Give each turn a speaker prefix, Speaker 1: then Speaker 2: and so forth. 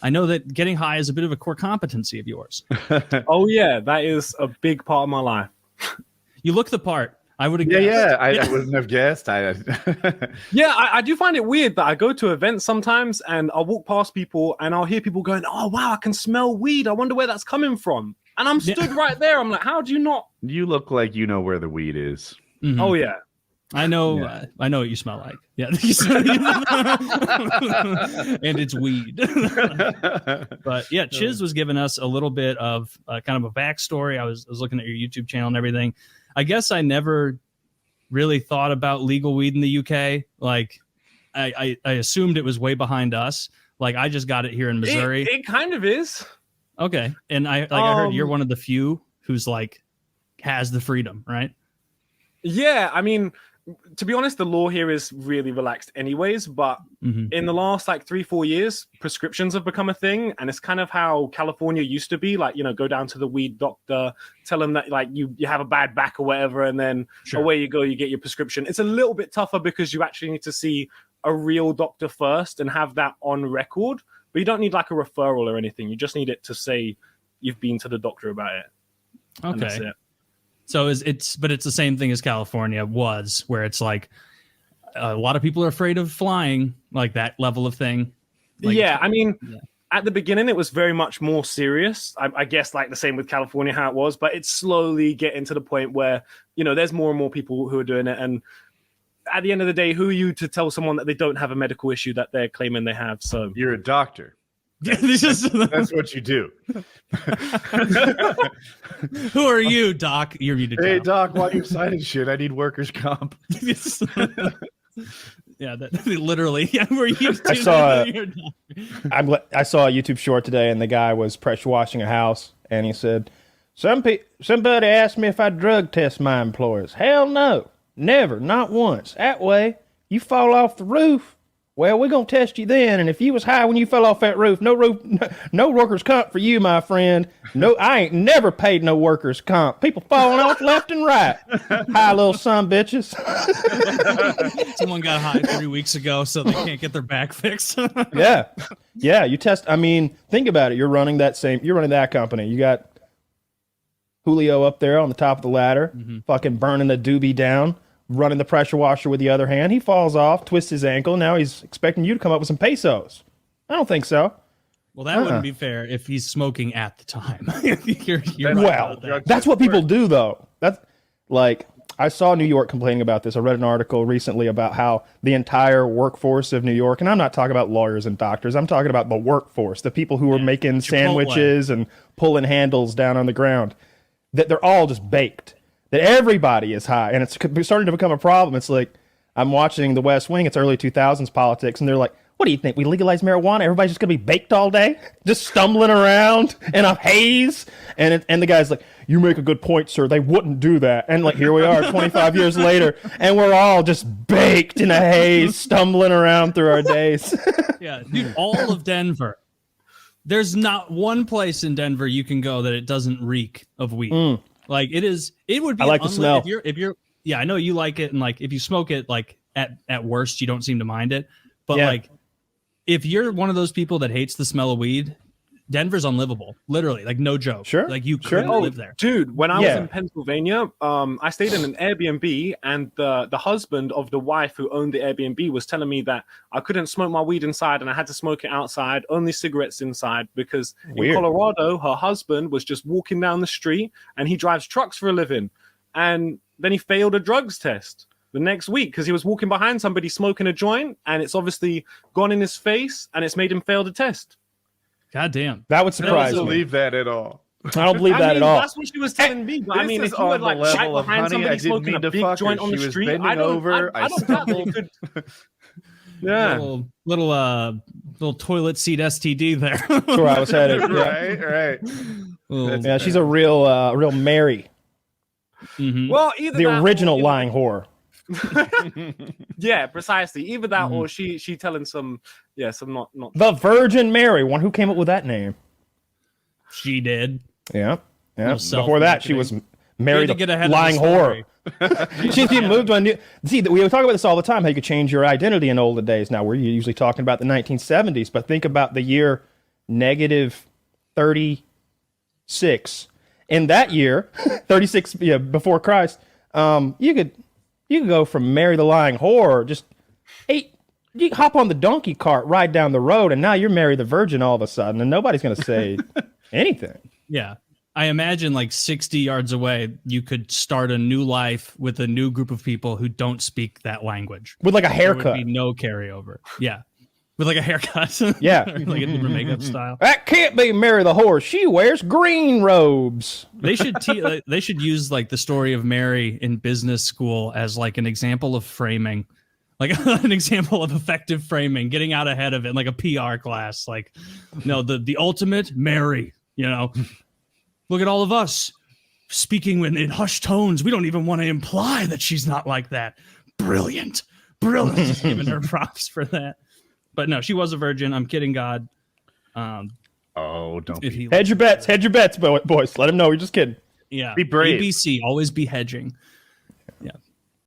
Speaker 1: I know that getting high is a bit of a core competency of yours.
Speaker 2: Oh yeah, that is a big part of my life.
Speaker 1: You look the part. I would have
Speaker 3: Yeah,
Speaker 1: guessed.
Speaker 3: yeah. I wouldn't have guessed.
Speaker 2: Yeah, I do find it weird that I go to events sometimes and I'll walk past people and I'll hear people going, "Oh wow, I can smell weed. I wonder where that's coming from." And I'm stood right there. I'm like, "How do you not?"
Speaker 3: You look like you know where the weed is.
Speaker 1: Mhm.
Speaker 2: Oh yeah.
Speaker 1: I know. I know what you smell like. Yeah, and it's weed. But yeah, Chiz was giving us a little bit of kind of a backstory. I was looking at your YouTube channel and everything. I guess I never really thought about legal weed in the UK. Like, I assumed it was way behind us. Like, I just got it here in Missouri.
Speaker 2: It kind of is.
Speaker 1: Okay, and I heard you're one of the few who's like has the freedom, right?
Speaker 2: Yeah, I mean, to be honest, the law here is really relaxed anyways, but in the last like 3-4 years, prescriptions have become a thing, and it's kind of how California used to be. Like, you know, go down to the weed doctor, tell them that like you have a bad back or whatever, and then away you go, you get your prescription. It's a little bit tougher because you actually need to see a real doctor first and have that on record, but you don't need like a referral or anything. You just need it to say you've been to the doctor about it.
Speaker 1: Okay.
Speaker 2: And that's it.
Speaker 1: So it's the same thing as California was, where it's like a lot of people are afraid of flying, like that level of thing. Like,
Speaker 2: yeah, I mean, at the beginning, it was very much more serious. I guess like the same with California, how it was, but it's slowly getting to the point where, you know, there's more and more people who are doing it. And at the end of the day, who are you to tell someone that they don't have a medical issue that they're claiming they have? So
Speaker 3: You're a doctor.
Speaker 1: That's
Speaker 3: what you do.
Speaker 1: Who are you, Doc? You're muted.
Speaker 3: Hey, Doc, why are you signing shit? I need workers' comp.
Speaker 1: Yeah, literally. Yeah, were you?
Speaker 4: I saw a YouTube short today, and the guy was pressure washing a house, and he said, "Somebody asked me if I drug test my employees. Hell no, never, not once. That way, you fall off the roof. Well, we're going to test you then, and if you was high when you fell off that roof, no workers' comp for you, my friend. No, I ain't never paid no workers' comp. People falling off left and right. High little son bitches."
Speaker 1: Someone got high 3 weeks ago, so they can't get their back fixed.
Speaker 4: Yeah. You test. I mean, think about it. You're running that company. You got Julio up there on the top of the ladder, fucking burning the doobie down, running the pressure washer with the other hand. He falls off, twists his ankle. Now he's expecting you to come up with some pesos. I don't think so.
Speaker 1: Well, that wouldn't be fair if he's smoking at the time.
Speaker 4: That's what people do, though. That's like, I saw New York complaining about this. I read an article recently about how the entire workforce of New York, and I'm not talking about lawyers and doctors, I'm talking about the workforce, the people who are making sandwiches and pulling handles down on the ground, that they're all just baked. That everybody is high, and it's starting to become a problem. It's like, I'm watching The West Wing, it's early 2000s politics, and they're like, what do you think, we legalize marijuana, everybody's just gonna be baked all day? Just stumbling around in a haze? And the guy's like, you make a good point, sir, they wouldn't do that. And like, here we are 25 years later, and we're all just baked in a haze, stumbling around through our days.
Speaker 1: Yeah, dude, all of Denver. There's not one place in Denver you can go that it doesn't reek of weed. Like it would be.
Speaker 4: I like the smell.
Speaker 1: If you're, I know you like it, and like if you smoke it, like at worst you don't seem to mind it. But like, if you're one of those people that hates the smell of weed, Denver's unlivable. Literally, like no joke.
Speaker 4: Sure,
Speaker 1: like you couldn't live there,
Speaker 2: dude. When I was in Pennsylvania, I stayed in an Airbnb, and the husband of the wife who owned the Airbnb was telling me that I couldn't smoke my weed inside, and I had to smoke it outside. Only cigarettes inside, because in Colorado, her husband was just walking down the street, and he drives trucks for a living, and then he failed a drugs test the next week because he was walking behind somebody smoking a joint, and it's obviously gone in his face, and it's made him fail the test.
Speaker 1: God damn.
Speaker 4: That would surprise me.
Speaker 3: I don't believe that at all.
Speaker 4: I don't believe that at all.
Speaker 2: That's what she was telling me. But I mean, if you were like right behind somebody smoking a big joint on the street, I don't doubt that you could. Yeah,
Speaker 1: little toilet seat STD there.
Speaker 4: That's where I was headed.
Speaker 3: Right.
Speaker 4: Yeah, she's a real Mary.
Speaker 2: Well, either
Speaker 4: the original lying whore.
Speaker 2: Yeah, precisely. Either that or she telling some not
Speaker 4: the Virgin Mary, one who came up with that name.
Speaker 1: She did.
Speaker 4: Yeah. Before that, she was married
Speaker 1: to
Speaker 4: a lying whore. She's been moved to a new. See, we talk about this all the time. How you could change your identity in older days. Now we're usually talking about the 1970s, but think about the year negative 36. In that year, 36 before Christ, you could go from marry the lying whore, just you hop on the donkey cart, ride down the road, and now you're Mary the Virgin all of a sudden, and nobody's going to say anything.
Speaker 1: Yeah. I imagine like 60 yards away, you could start a new life with a new group of people who don't speak that language.
Speaker 4: With like a haircut.
Speaker 1: There would be no carryover. Yeah. With like a haircut.
Speaker 4: Yeah.
Speaker 1: Like a different makeup style.
Speaker 4: That can't be Mary the Whore. She wears green robes.
Speaker 1: They should use like the story of Mary in business school as like an example of framing. Like an example of effective framing, getting out ahead of it, like a PR class. Like, no, the ultimate Mary, Look at all of us speaking in hushed tones. We don't even want to imply that she's not like that. Brilliant. Just giving her props for that. But no, she was a virgin. I'm kidding, God.
Speaker 3: Don't be.
Speaker 4: Hedge your bets, boys. Let him know. We're just kidding.
Speaker 1: Yeah.
Speaker 3: Be brave.
Speaker 1: ABC, always be hedging. Yeah.